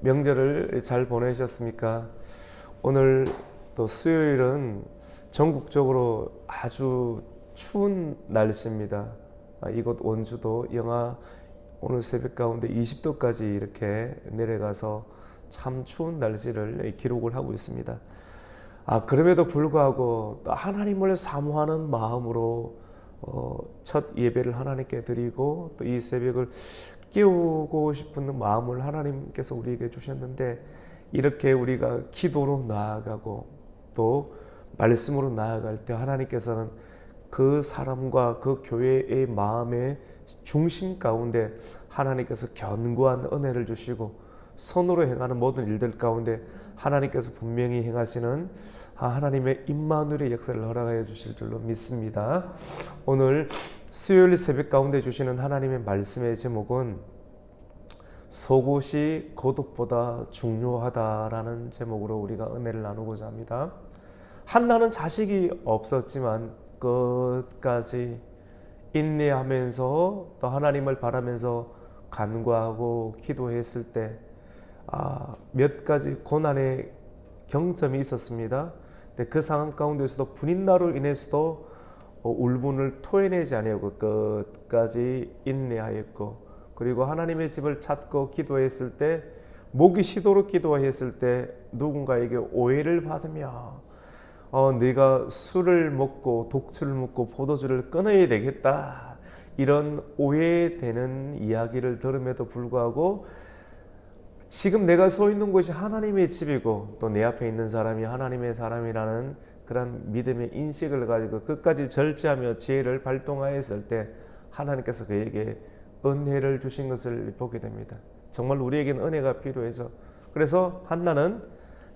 명절을 잘 보내셨습니까? 오늘 또 수요일은 전국적으로 아주 추운 날씨입니다. 이곳 원주도 영하 오늘 새벽 가운데 20도까지 이렇게 내려가서 참 추운 날씨를 기록을 하고 있습니다. 그럼에도 불구하고 또 하나님을 사모하는 마음으로 첫 예배를 하나님께 드리고 또 이 새벽을 깨우고 싶은 마음을 하나님께서 우리에게 주셨는데, 이렇게 우리가 기도로 나아가고 또 말씀으로 나아갈 때 하나님께서는 그 사람과 그 교회의 마음의 중심 가운데 하나님께서 견고한 은혜를 주시고 손으로 행하는 모든 일들 가운데 하나님께서 분명히 행하시는 하나님의 임마누엘의 역사를 허락하여 주실 줄로 믿습니다. 오늘 수요일 새벽 가운데 주시는 하나님의 말씀의 제목은 속옷이 겉옷보다 중요하다라는 제목으로 우리가 은혜를 나누고자 합니다. 한나는 자식이 없었지만 끝까지 인내하면서 또 하나님을 바라면서 간구하고 기도했을 때 몇 가지 고난의 경점이 있었습니다. 근데 그 상황 가운데서도 분인나로 인해서도 울분을 토해내지 아니하고 끝까지 인내하였고, 그리고 하나님의 집을 찾고 기도했을 때 목이 쉬도록 기도했을 때 누군가에게 오해를 받으며 네가 술을 먹고 독주를 먹고 포도주를 끊어야 되겠다, 이런 오해되는 이야기를 들음에도 불구하고 지금 내가 서 있는 곳이 하나님의 집이고 또 내 앞에 있는 사람이 하나님의 사람이라는 그런 믿음의 인식을 가지고 끝까지 절제하며 지혜를 발동하였을 때 하나님께서 그에게 은혜를 주신 것을 보게 됩니다. 정말 우리에게는 은혜가 필요해서, 그래서 한나는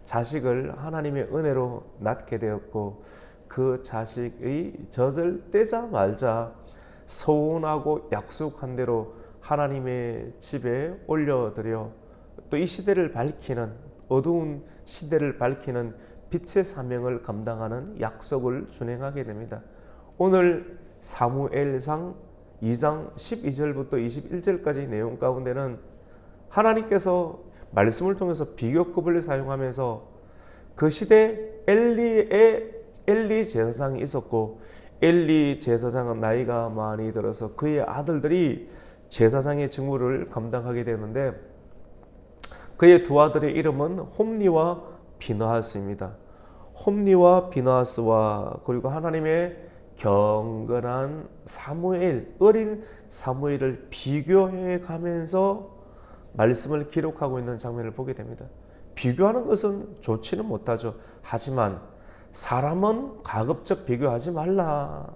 자식을 하나님의 은혜로 낳게 되었고 그 자식의 젖을 떼자 말자 서운하고 약속한 대로 하나님의 집에 올려드려 또 이 시대를 밝히는, 어두운 시대를 밝히는 빛의 사명을 감당하는 약속을 준행하게 됩니다. 오늘 사무엘상 2장 12절부터 21절까지 내용 가운데는 하나님께서 말씀을 통해서 비교급을 사용하면서 그 시대 엘리 제사장이 있었고, 엘리 제사장은 나이가 많이 들어서 그의 아들들이 제사장의 직무를 감당하게 되는데, 그의 두 아들의 이름은 홈니와 비느하스입니다. 홈니와 비느하스와 그리고 하나님의 경건한 사무엘, 어린 사무엘을 비교해 가면서 말씀을 기록하고 있는 장면을 보게 됩니다. 비교하는 것은 좋지는 못하죠. 하지만 사람은 가급적 비교하지 말라.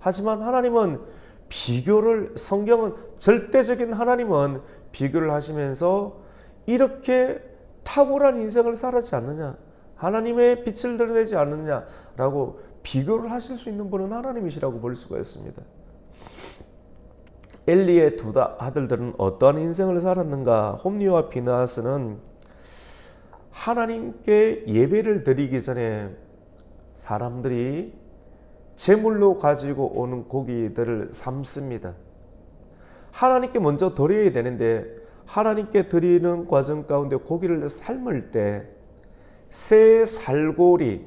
하지만 하나님은 비교를, 성경은 절대적인 하나님은 비교를 하시면서 이렇게 탁월한 인생을 살았지 않느냐, 하나님의 빛을 드러내지 않느냐라고 비교를 하실 수 있는 분은 하나님이시라고 볼 수가 있습니다. 엘리의 두 아들들은 어떠한 인생을 살았는가? 홈니와 비느하스는 하나님께 예배를 드리기 전에 사람들이 제물로 가지고 오는 고기들을 삶습니다. 하나님께 먼저 드려야 되는데 하나님께 드리는 과정 가운데 고기를 삶을 때 새 살골을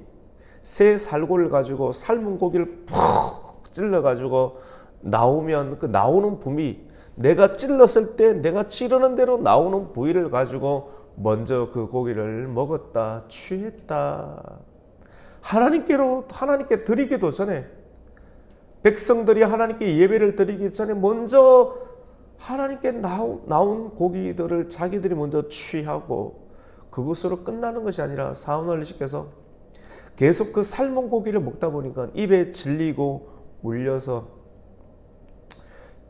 가지고 삶은 고기를 푹 찔러 가지고 나오면 그 나오는 부위, 내가 찔렀을 때 내가 찌르는 대로 나오는 부위를 가지고 먼저 그 고기를 먹었다, 취했다. 하나님께 드리기도 전에, 백성들이 하나님께 예배를 드리기 전에 먼저 하나님께 나온 고기들을 자기들이 먼저 취하고 그것으로 끝나는 것이 아니라 사원어르신께서 계속 그 삶은 고기를 먹다 보니까 입에 질리고 물려서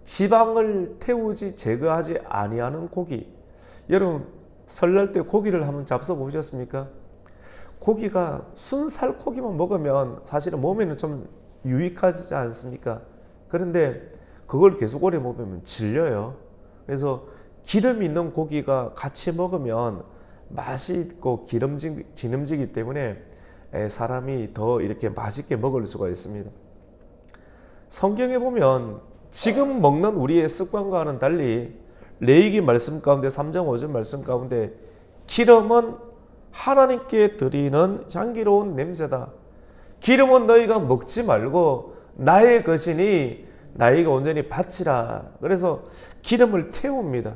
지방을 태우지 제거하지 아니하는 고기. 여러분 설날 때 고기를 한번 잡숴 보셨습니까? 고기가 순살 고기만 먹으면 사실은 몸에는 좀 유익하지 않습니까? 그런데 그걸 계속 오래 먹으면 질려요. 그래서 기름 있는 고기가 같이 먹으면 맛있고 기름지기 때문에 사람이 더 이렇게 맛있게 먹을 수가 있습니다. 성경에 보면 지금 먹는 우리의 습관과는 달리 레위기 말씀 가운데 3장 5절 말씀 가운데 기름은 하나님께 드리는 향기로운 냄새다. 기름은 너희가 먹지 말고 나의 것이니 나이가 온전히 바치라. 그래서 기름을 태웁니다.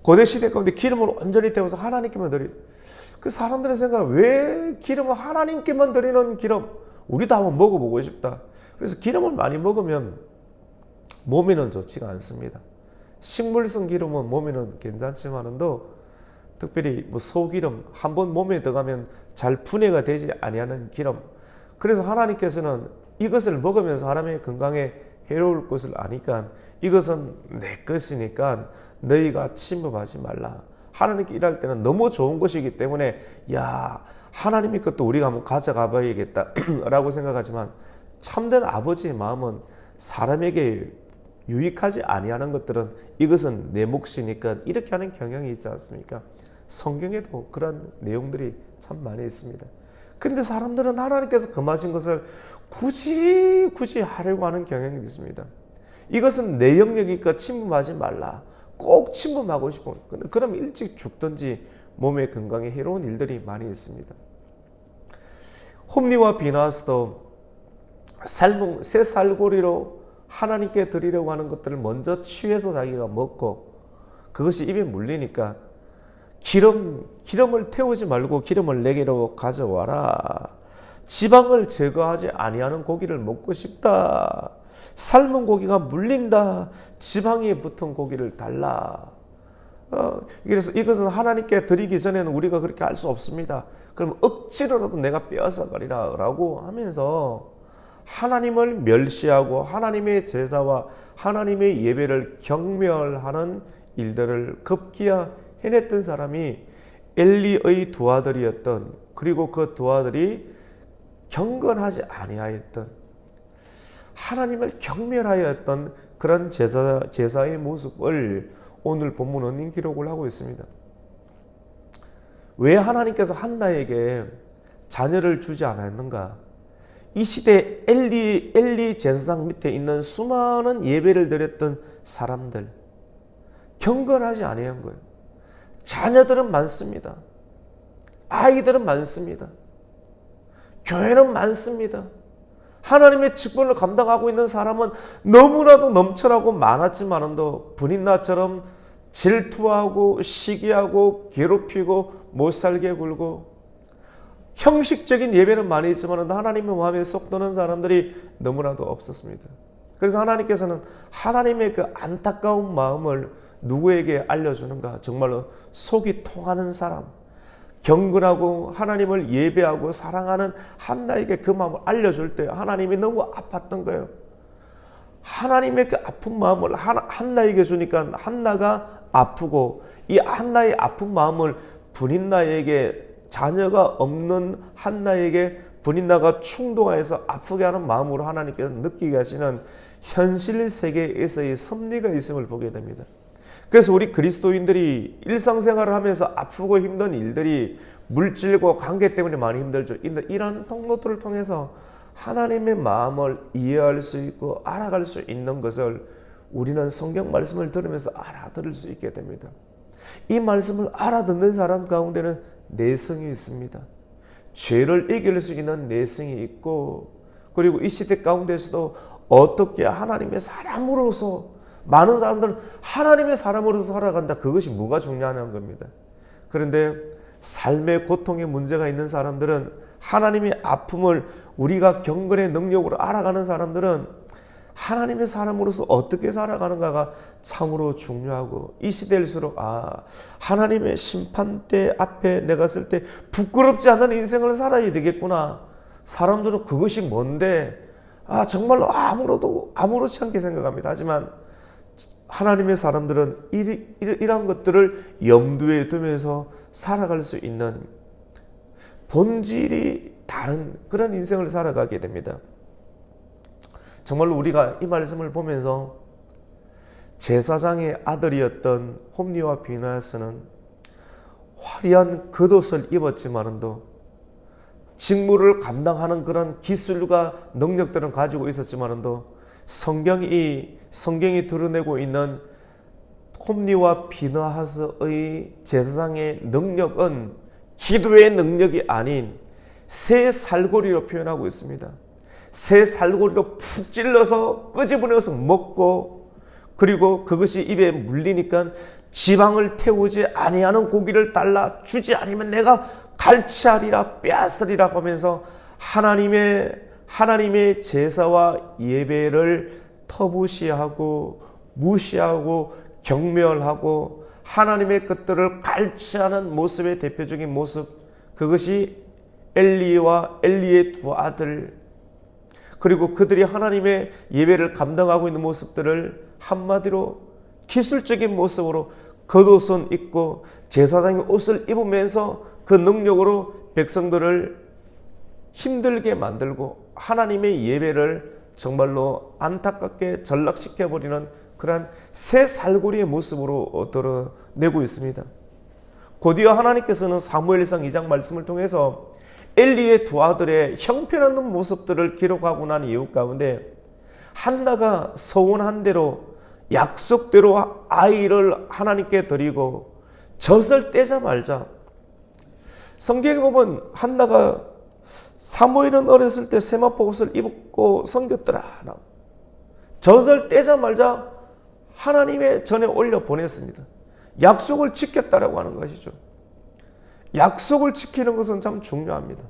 고대 시대 가운데 기름을 온전히 태워서 하나님께만 드리. 그 사람들의 생각, 왜 기름을 하나님께만 드리는 기름? 우리도 한번 먹어보고 싶다. 그래서 기름을 많이 먹으면 몸에는 좋지가 않습니다. 식물성 기름은 몸에는 괜찮지만도 특별히 뭐 소기름 한번 몸에 들어가면 잘 분해가 되지 아니하는 기름. 그래서 하나님께서는 이것을 먹으면서 사람의 건강에 해로울 것을 아니까 이것은 내 것이니까 너희가 침범하지 말라. 하나님께 일할 때는 너무 좋은 것이기 때문에 야 하나님의 것도 우리가 한번 가져가 봐야겠다 라고 생각하지만 참된 아버지의 마음은 사람에게 유익하지 아니하는 것들은 이것은 내 몫이니까 이렇게 하는 경향이 있지 않습니까? 성경에도 그런 내용들이 참 많이 있습니다. 근데 사람들은 하나님께서 금하신 것을 굳이 하려고 하는 경향이 있습니다. 이것은 내 영역이니까 침범하지 말라. 꼭 침범하고 싶어. 근데 그럼 일찍 죽든지 몸의 건강에 해로운 일들이 많이 있습니다. 홈리와 비나스도 삶은 새 살고리로 하나님께 드리려고 하는 것들을 먼저 취해서 자기가 먹고 그것이 입에 물리니까 기름을 태우지 말고 기름을 내게로 가져와라. 지방을 제거하지 아니하는 고기를 먹고 싶다. 삶은 고기가 물린다. 지방이 붙은 고기를 달라. 그래서 이것은 하나님께 드리기 전에는 우리가 그렇게 할 수 없습니다. 그럼 억지로라도 내가 빼앗아가리라 라고 하면서 하나님을 멸시하고 하나님의 제사와 하나님의 예배를 경멸하는 일들을 급기야 해냈던 사람이 엘리의 두 아들이었던, 그리고 그 두 아들이 경건하지 아니하였던, 하나님을 경멸하였던 그런 제사의 모습을 오늘 본문은 기록을 하고 있습니다. 왜 하나님께서 한나에게 자녀를 주지 않았는가? 이 시대 엘리 제사장 밑에 있는 수많은 예배를 드렸던 사람들, 경건하지 아니한 거예요. 자녀들은 많습니다. 아이들은 많습니다. 교회는 많습니다. 하나님의 직분을 감당하고 있는 사람은 너무나도 넘쳐나고 많았지만도 분인나처럼 질투하고 시기하고 괴롭히고 못살게 굴고 형식적인 예배는 많이 있지만 하나님의 마음에 쏙 드는 사람들이 너무나도 없었습니다. 그래서 하나님께서는 하나님의 그 안타까운 마음을 누구에게 알려주는가? 정말로 속이 통하는 사람, 경건하고 하나님을 예배하고 사랑하는 한나에게 그 마음을 알려줄 때 하나님이 너무 아팠던 거예요. 하나님의 그 아픈 마음을 한나에게 주니까 한나가 아프고, 이 한나의 아픈 마음을 분인나에게, 자녀가 없는 한나에게 분인나가 충동하여서 아프게 하는 마음으로 하나님께서 느끼게 하시는 현실 세계에서의 섭리가 있음을 보게 됩니다. 그래서 우리 그리스도인들이 일상생활을 하면서 아프고 힘든 일들이 물질과 관계 때문에 많이 힘들죠. 이런 통로들을 통해서 하나님의 마음을 이해할 수 있고 알아갈 수 있는 것을 우리는 성경 말씀을 들으면서 알아들을 수 있게 됩니다. 이 말씀을 알아듣는 사람 가운데는 내성이 있습니다. 죄를 이길 수 있는 내성이 있고, 그리고 이 시대 가운데서도 어떻게 하나님의 사람으로서, 많은 사람들은 하나님의 사람으로서 살아간다. 그것이 뭐가 중요하냐는 겁니다. 그런데 삶의 고통에 문제가 있는 사람들은, 하나님의 아픔을 우리가 경건의 능력으로 알아가는 사람들은 하나님의 사람으로서 어떻게 살아가는가가 참으로 중요하고, 이 시대일수록 하나님의 심판대 앞에 내가 설 때 부끄럽지 않은 인생을 살아야 되겠구나. 사람들은 그것이 뭔데 정말로 아무렇지 않게 생각합니다. 하지만 하나님의 사람들은 이런 것들을 염두에 두면서 살아갈 수 있는 본질이 다른 그런 인생을 살아가게 됩니다. 정말로 우리가 이 말씀을 보면서 제사장의 아들이었던 홈리와 비나스는 화려한 겉옷을 입었지만도 직무를 감당하는 그런 기술과 능력들은 가지고 있었지만도 성경이 드러내고 있는 홈리와 비너하스의 제사장의 능력은 기도의 능력이 아닌 새 살고리로 표현하고 있습니다. 새 살고리로 푹 찔러서 끄집어내서 먹고, 그리고 그것이 입에 물리니까 지방을 태우지 아니하는 고기를 달라 주지 않으면 내가 갈취하리라 빼앗으리라 하면서 하나님의 제사와 예배를 터부시하고 무시하고 경멸하고 하나님의 것들을 갈취하는 모습의 대표적인 모습, 그것이 엘리와 엘리의 두 아들, 그리고 그들이 하나님의 예배를 감당하고 있는 모습들을 한마디로 기술적인 모습으로 겉옷은 입고 제사장의 옷을 입으면서 그 능력으로 백성들을 힘들게 만들고 하나님의 예배를 정말로 안타깝게 전락시켜버리는 그러한 새 살고리의 모습으로 드러내고 있습니다. 곧이어 하나님께서는 사무엘상 2장 말씀을 통해서 엘리의 두 아들의 형편없는 모습들을 기록하고 난 이유 가운데 한나가 서원한 대로 약속대로 아이를 하나님께 드리고 젖을 떼자마자, 성경에 보면 한나가 사무엘은 어렸을 때 세마포 옷을 입고 섬겼더라, 젖을 떼자마자 하나님의 전에 올려 보냈습니다. 약속을 지켰다라고 하는 것이죠. 약속을 지키는 것은 참 중요합니다.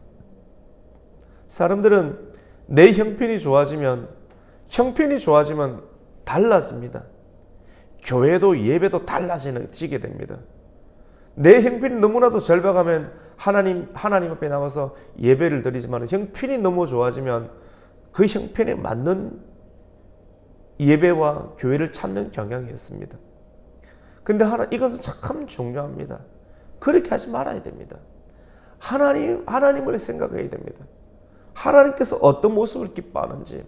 사람들은 내 형편이 좋아지면 달라집니다. 교회도 예배도 달라지게 됩니다. 내 형편이 너무나도 절박하면 하나님 앞에 나와서 예배를 드리지만, 형편이 너무 좋아지면 그 형편에 맞는 예배와 교회를 찾는 경향이 있습니다. 근데 이것은 참 중요합니다. 그렇게 하지 말아야 됩니다. 하나님을 생각해야 됩니다. 하나님께서 어떤 모습을 기뻐하는지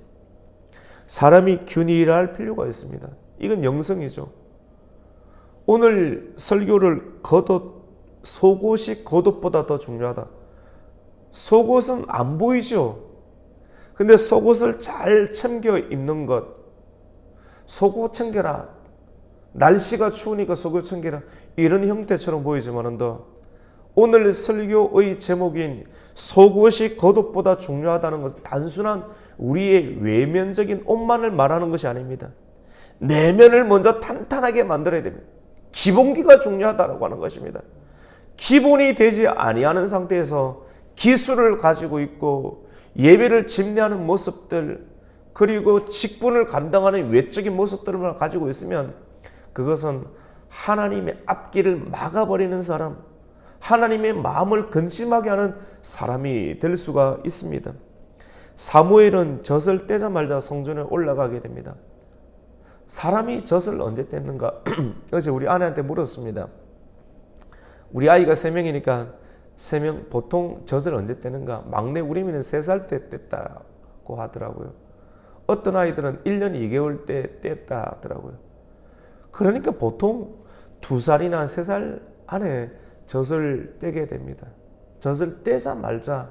사람이 균일할 필요가 있습니다. 이건 영성이죠. 오늘 설교를 속옷이 겉옷보다 더 중요하다. 속옷은 안 보이죠. 근데 속옷을 잘 챙겨 입는 것, 속옷 챙겨라, 날씨가 추우니까 속옷 챙겨라, 이런 형태처럼 보이지만은 오늘 설교의 제목인 속옷이 겉옷보다 중요하다는 것은 단순한 우리의 외면적인 옷만을 말하는 것이 아닙니다. 내면을 먼저 탄탄하게 만들어야 됩니다. 기본기가 중요하다고 하는 것입니다. 기본이 되지 아니하는 상태에서 기술을 가지고 있고 예배를 집례하는 모습들, 그리고 직분을 감당하는 외적인 모습들을 가지고 있으면 그것은 하나님의 앞길을 막아버리는 사람, 하나님의 마음을 근심하게 하는 사람이 될 수가 있습니다. 사무엘은 젖을 떼자마자 성전에 올라가게 됩니다. 사람이 젖을 언제 뗐는가? 어제 우리 아내한테 물었습니다. 우리 아이가 3명이니까 3명 보통 젖을 언제 떼는가? 막내 우리미는 3살 때 뗐다고 하더라고요. 어떤 아이들은 1년 2개월 때 뗐다 하더라고요. 그러니까 보통 2살이나 3살 안에 젖을 떼게 됩니다. 젖을 떼자마자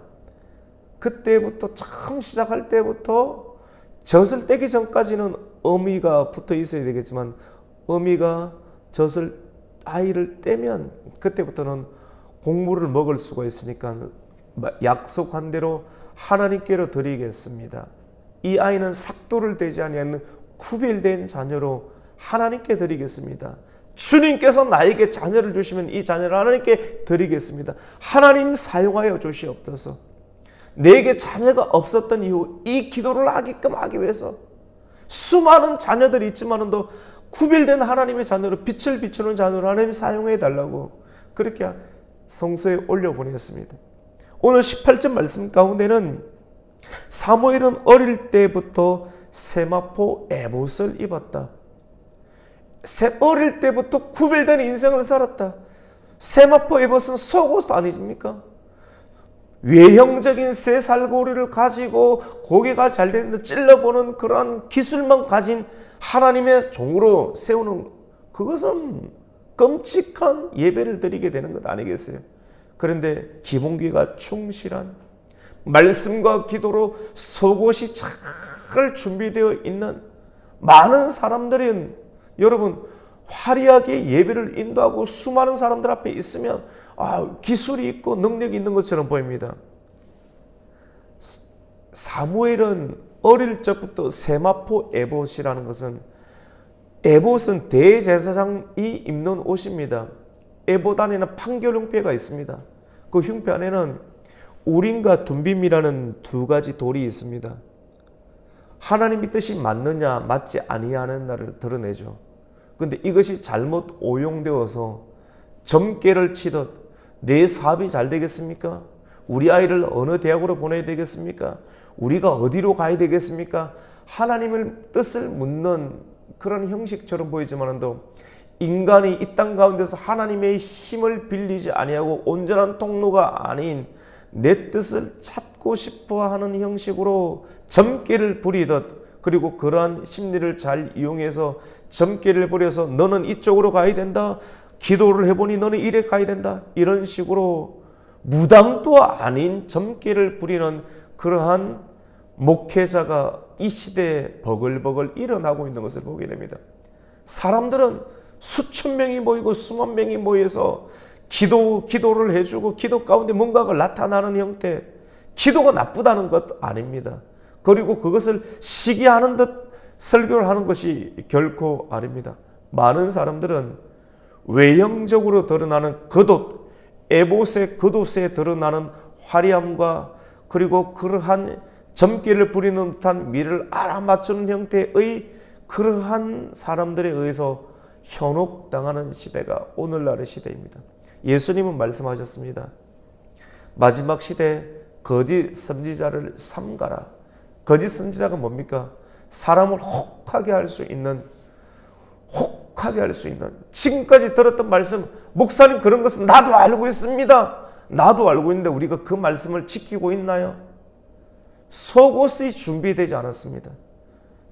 그때부터 처음 시작할 때부터 젖을 떼기 전까지는 어미가 붙어 있어야 되겠지만, 어미가 아이를 떼면 그때부터는 곡물을 먹을 수가 있으니까 약속한 대로 하나님께로 드리겠습니다. 이 아이는 삭도를 대지 아니하는 구별된 자녀로 하나님께 드리겠습니다. 주님께서 나에게 자녀를 주시면 이 자녀를 하나님께 드리겠습니다. 하나님 사용하여 주시옵소서. 내게 자녀가 없었던 이후 이 기도를 하게끔 하기 위해서 수많은 자녀들이 있지만도 구별된 하나님의 자녀로 빛을 비추는 자녀로 하나님 사용해 달라고 그렇게 성소에 올려보냈습니다. 오늘 18절 말씀 가운데는 사무엘은 어릴 때부터 세마포 에봇을 입었다. 어릴 때부터 구별된 인생을 살았다. 세마포 에봇은 속옷 아니십니까? 외형적인 새 살고리를 가지고 고개가 잘 되는데 찔러보는 그러한 기술만 가진 하나님의 종으로 세우는, 그것은 끔찍한 예배를 드리게 되는 것 아니겠어요? 그런데 기본기가 충실한 말씀과 기도로 속옷이 잘 준비되어 있는 많은 사람들은, 여러분 화려하게 예배를 인도하고 수많은 사람들 앞에 있으면 기술이 있고 능력이 있는 것처럼 보입니다. 사무엘은 어릴 적부터 세마포 에봇이라는 것은, 에봇은 대제사장이 입는 옷입니다. 에봇 안에는 판결 흉패가 있습니다. 그 흉패 안에는 우림과 둠빔이라는 두 가지 돌이 있습니다. 하나님의 뜻이 맞느냐 맞지 아니하느냐를 드러내죠. 근데 이것이 잘못 오용되어서 점괘를 치듯 내 사업이 잘 되겠습니까? 우리 아이를 어느 대학으로 보내야 되겠습니까? 우리가 어디로 가야 되겠습니까? 하나님의 뜻을 묻는 그런 형식처럼 보이지만도 인간이 이 땅 가운데서 하나님의 힘을 빌리지 아니하고 온전한 통로가 아닌 내 뜻을 찾고 싶어하는 형식으로 점괘를 부리듯, 그리고 그러한 심리를 잘 이용해서 점괘를 부려서 너는 이쪽으로 가야 된다, 기도를 해보니 너는 이래 가야 된다, 이런 식으로 무당도 아닌 점괘를 부리는 그러한 목회자가 이 시대에 버글버글 일어나고 있는 것을 보게 됩니다. 사람들은 수천 명이 모이고 수만 명이 모여서 기도를 해주고 기도 가운데 뭔가가 나타나는 형태, 기도가 나쁘다는 것 아닙니다. 그리고 그것을 시기하는 듯 설교를 하는 것이 결코 아닙니다. 많은 사람들은 외형적으로 드러나는 겉옷, 에봇의 겉옷에 드러나는 화려함과 그리고 그러한 점괘를 부리는 듯한 미를 알아맞추는 형태의 그러한 사람들에 의해서 현혹당하는 시대가 오늘날의 시대입니다. 예수님은 말씀하셨습니다. 마지막 시대에 거짓 선지자를 삼가라. 거짓 선지자가 뭡니까? 사람을 혹하게 할 수 있는, 지금까지 들었던 말씀, 목사님 그런 것은 나도 알고 있습니다. 나도 알고 있는데 우리가 그 말씀을 지키고 있나요? 속옷이 준비되지 않았습니다.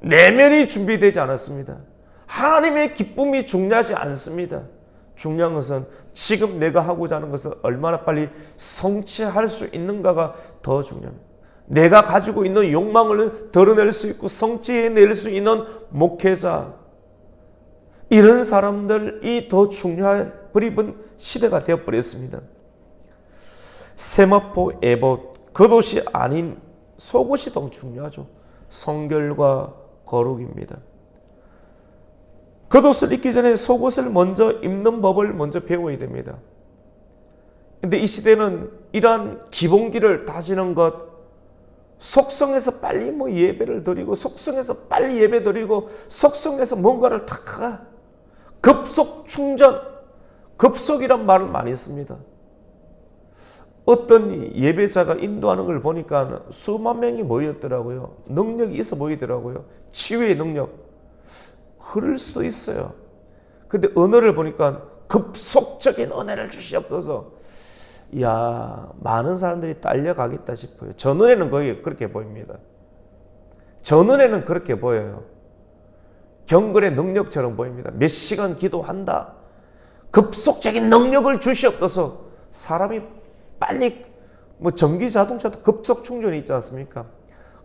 내면이 준비되지 않았습니다. 하나님의 기쁨이 중요하지 않습니다. 중요한 것은 지금 내가 하고자 하는 것을 얼마나 빨리 성취할 수 있는가가 더 중요합니다. 내가 가지고 있는 욕망을 드러낼 수 있고 성취해낼 수 있는 목회자, 이런 사람들이 더 중요한 버리는 시대가 되어버렸습니다. 세마포 에봇, 겉옷이 아닌 속옷이 더 중요하죠. 성결과 거룩입니다. 겉옷을 입기 전에 속옷을 먼저 입는 법을 먼저 배워야 됩니다. 근데 이 시대는 이러한 기본기를 다지는 것, 속성에서 빨리 예배를 드리고, 속성에서 빨리 예배 드리고, 속성에서 뭔가를 다 급속 충전, 급속이란 말을 많이 씁니다. 어떤 예배자가 인도하는 걸 보니까 수만 명이 모였더라고요. 능력이 있어 보이더라고요. 치유의 능력. 그럴 수도 있어요. 근데 언어를 보니까 급속적인 은혜를 주시옵소서. 이야, 많은 사람들이 딸려가겠다 싶어요. 저 눈에는 거의 그렇게 보입니다. 저 눈에는 그렇게 보여요. 경건의 능력처럼 보입니다. 몇 시간 기도한다. 급속적인 능력을 주시옵소서. 사람이 빨리, 전기 자동차도 급속 충전이 있지 않습니까?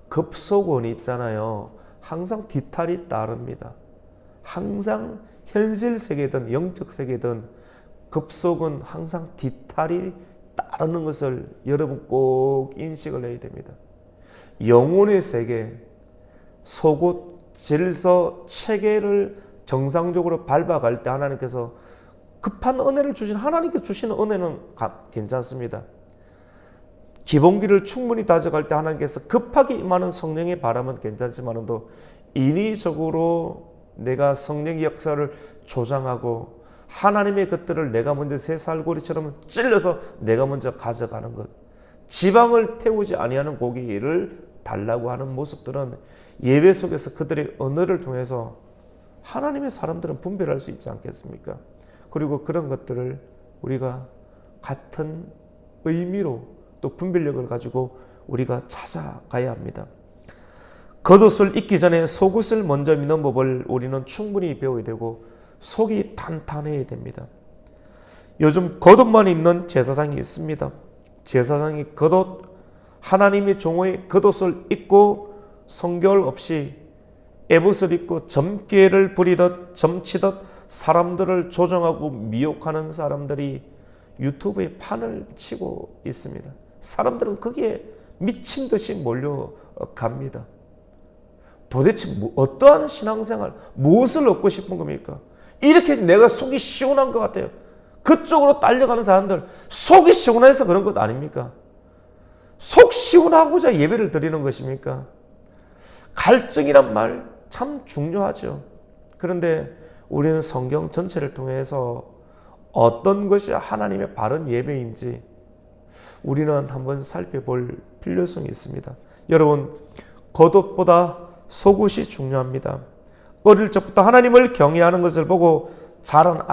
급속원이 있잖아요. 항상 뒤탈이 따릅니다. 항상 현실 세계든 영적 세계든 급속은 항상 뒤탈이 따르는 것을 여러분 꼭 인식을 해야 됩니다. 영혼의 세계, 속옷, 질서, 체계를 정상적으로 밟아갈 때 하나님께서 급한 은혜를 주신, 하나님께 주시는 은혜는 괜찮습니다. 기본기를 충분히 다져갈 때 하나님께서 급하게 임하는 성령의 바람은 괜찮지만도 인위적으로 내가 성령의 역사를 조장하고 하나님의 것들을 내가 먼저 새살고리처럼 찔러서 내가 먼저 가져가는 것, 지방을 태우지 아니하는 고기를 달라고 하는 모습들은 예배 속에서 그들의 언어를 통해서 하나님의 사람들은 분별할 수 있지 않겠습니까? 그리고 그런 것들을 우리가 같은 의미로 또 분별력을 가지고 우리가 찾아가야 합니다. 겉옷을 입기 전에 속옷을 먼저 입는 법을 우리는 충분히 배워야 되고 속이 탄탄해야 됩니다. 요즘 겉옷만 입는 제사장이 있습니다. 제사장이 겉옷, 하나님의 종의 겉옷을 입고 성결 없이 에봇을 입고 점괘를 부리듯 점치듯 사람들을 조종하고 미혹하는 사람들이 유튜브에 판을 치고 있습니다. 사람들은 거기에 미친 듯이 몰려갑니다. 도대체 어떠한 신앙생활, 무엇을 얻고 싶은 겁니까? 이렇게 내가 속이 시원한 것 같아요. 그쪽으로 딸려가는 사람들, 속이 시원해서 그런 것 아닙니까? 속 시원하고자 예배를 드리는 것입니까? 갈증이란 말 참 중요하죠. 그런데 우리는 성경 전체를 통해서 어떤 것이 하나님의 바른 예배인지 우리는 한번 살펴볼 필요성이 있습니다. 여러분, 겉옷보다 속옷이 중요합니다. 어릴 적부터 하나님을 경외하는 것을 보고 자란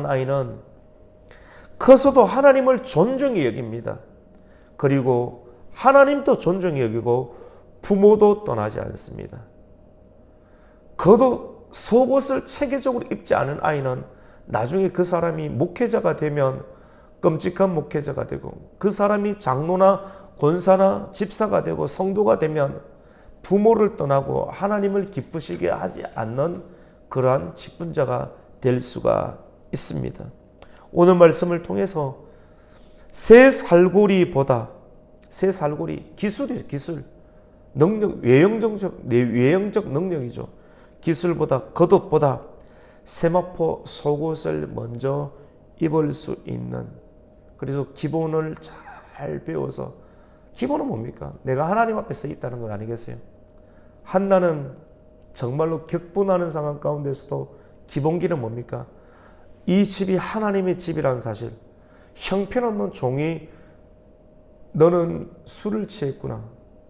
아이는 커서도 하나님을 존중히 여깁니다. 그리고 하나님도 존중히 여기고 부모도 떠나지 않습니다. 겉옷, 속옷을 체계적으로 입지 않은 아이는 나중에 그 사람이 목회자가 되면 끔찍한 목회자가 되고, 그 사람이 장로나 권사나 집사가 되고 성도가 되면 부모를 떠나고 하나님을 기쁘시게 하지 않는 그러한 직분자가 될 수가 있습니다. 오늘 말씀을 통해서 새 살고리보다, 새 살고리 기술이죠. 기술, 능력, 외형적 능력이죠. 기술보다, 겉옷보다 세마포 속옷을 먼저 입을 수 있는, 그래서 기본을 잘 배워서, 기본은 뭡니까? 내가 하나님 앞에 서 있다는 건 아니겠어요? 한나는 정말로 격분하는 상황 가운데서도 기본기는 뭡니까? 이 집이 하나님의 집이라는 사실. 형편없는 종이 너는 술을 취했구나.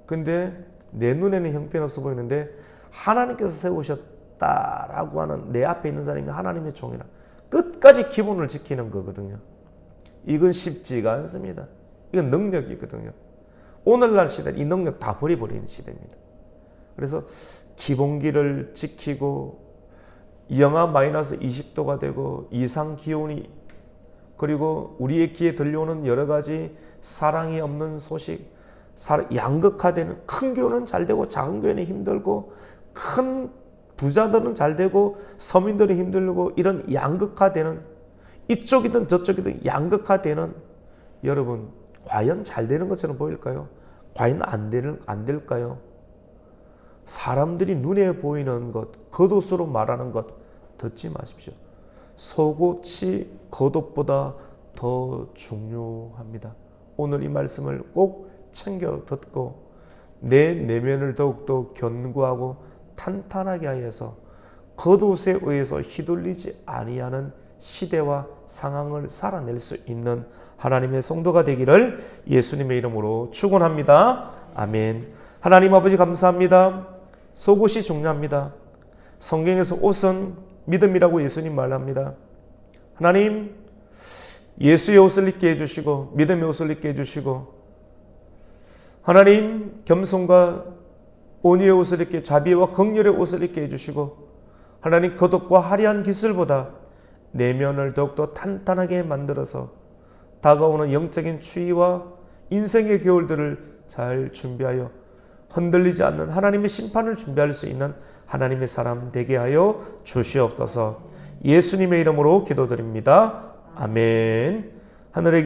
근데 내 눈에는 형편없어 보이는데 하나님께서 세우셨다라고 하는, 내 앞에 있는 사람이 하나님의 종이라. 끝까지 기본을 지키는 거거든요. 이건 쉽지가 않습니다. 이건 능력이거든요. 오늘날 시대는 이 능력 다 버려버리는 시대입니다. 그래서 기본기를 지키고 영하 마이너스 20도가 되고 이상 기온이, 그리고 우리의 귀에 들려오는 여러 가지 사랑이 없는 소식, 양극화되는, 큰 교회는 잘 되고 작은 교회는 힘들고, 큰 부자들은 잘 되고 서민들이 힘들고, 이런 양극화되는, 이쪽이든 저쪽이든 양극화되는, 여러분 과연 잘 되는 것처럼 보일까요? 과연 안 될까요? 사람들이 눈에 보이는 것, 겉옷으로 말하는 것 듣지 마십시오. 속옷이 겉옷보다 더 중요합니다. 오늘 이 말씀을 꼭 챙겨 듣고 내 내면을 더욱더 견고하고 탄탄하게 하여서 겉옷에 의해서 휘둘리지 아니하는 시대와 상황을 살아낼 수 있는 하나님의 성도가 되기를 예수님의 이름으로 축원합니다. 아멘. 하나님 아버지 감사합니다. 속옷이 중요합니다. 성경에서 옷은 믿음이라고 예수님 말합니다. 하나님, 예수의 옷을 입게 해주시고 믿음의 옷을 입게 해주시고, 하나님 겸손과 온유의 옷을 입게, 자비와 긍휼의 옷을 입게 해주시고, 하나님 겉옷과 화려한 기술보다 내면을 더욱더 탄탄하게 만들어서 다가오는 영적인 추위와 인생의 겨울들을 잘 준비하여 흔들리지 않는 하나님의 심판을 준비할 수 있는 하나님의 사람 되게 하여 주시옵소서. 예수님의 이름으로 기도드립니다. 아멘. 하늘의